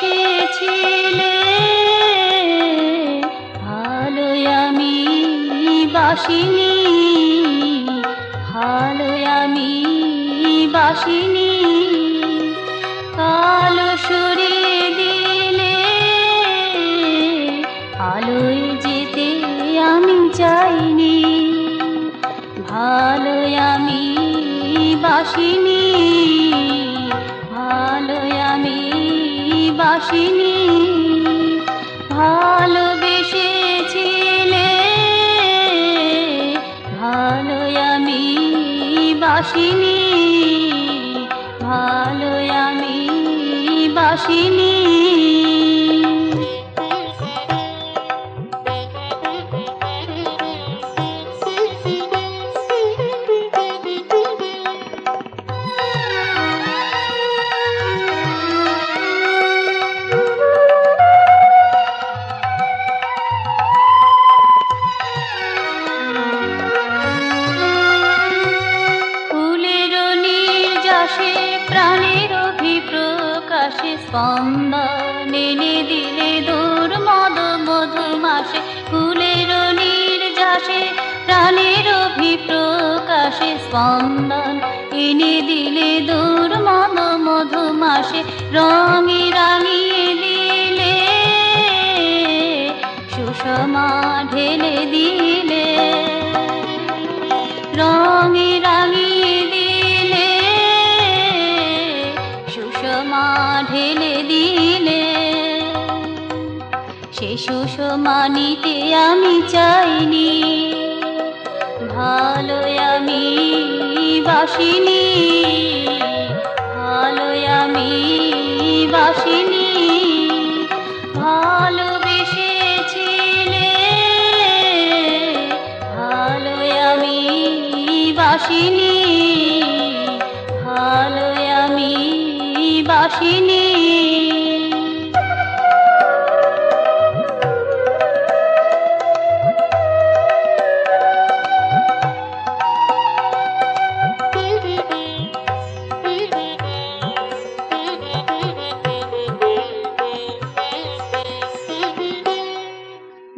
ভালোবেসেছিলে ভালোই আমি বাসিনি, ভালোই আমি বাসিনি। কালো সরিয়ে দিলে আলোয় যেতে আমি চাইনি, ভালোই আমি বাসিনি, ভালোই আমি বাসিনি। ভালোবেসেছিলে ভালোই আমি বাসিনি, ভালোই আমি বাসিনি। প্রাণের অভিপ্রকাশে স্পন্দন এনে দিলে দূর মদ মধুমাসে, ফুলের নির্যাসে প্রাণের অভিপ্রকাশে স্পন্দন এনে দিলে দূর মদ মধুমাসে। রঙে রাঙিয়ে দিলে সুষমা ঢেলে দিলে, রঙে রাঙিয়ে দিলে সুষমা ঢেলে দিলে। সে সুষমা নিতে আমি চাইনি, ভালোই আমি বাসিনি, ভালোই আমি বাসিনি। ভালোবেসেছিলে ভালোই আমি বাসিনি, ভালোই আমি বাসিনি।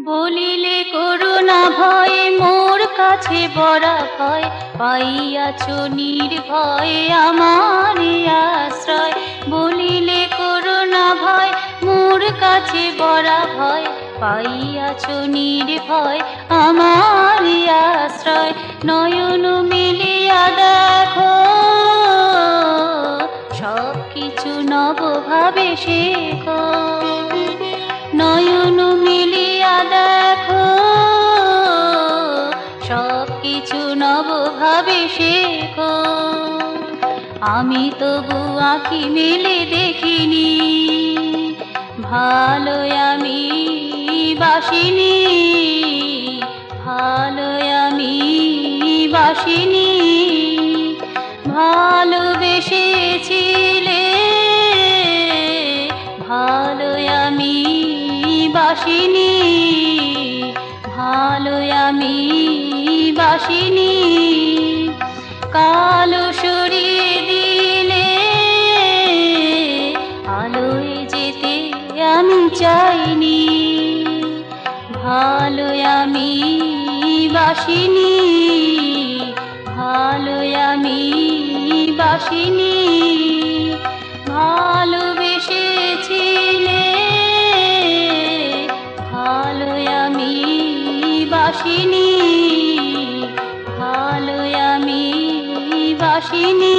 বলিলে করুণা ভয় মোর কাছে বড়া ভয়, পাইয়াছ নির্ভয় আমার আশ্রয়। বলিলে করুণা ভয় মোর কাছে বড়া ভয়, পাইয়াছ নির্ভয় আমার আশ্রয়। নয়ন মিলিয়া দেখো সব কিছু নবভাবে শেখো, নয়ন মিলিয়া দেখো সব কিছু নবভাবে শেখো। আমি তবু আঁখি মেলে দেখিনি, ভালোই আমি বাসিনি, ভালোই আমি বাসিনি। ভালোবেসেছিলে ভালোই আমি বাসিনি, ভালোই আমি বাসিনি। কালো সরিয়ে দিলে আলোয় যেতে আমি চাইনি, ভালোই আমি বাসিনি, ভালোই আমি বাসিনি। ভালোবেসেছিলে ভালোই আমি বাসিনি, ভালোই আমি বাসিনি।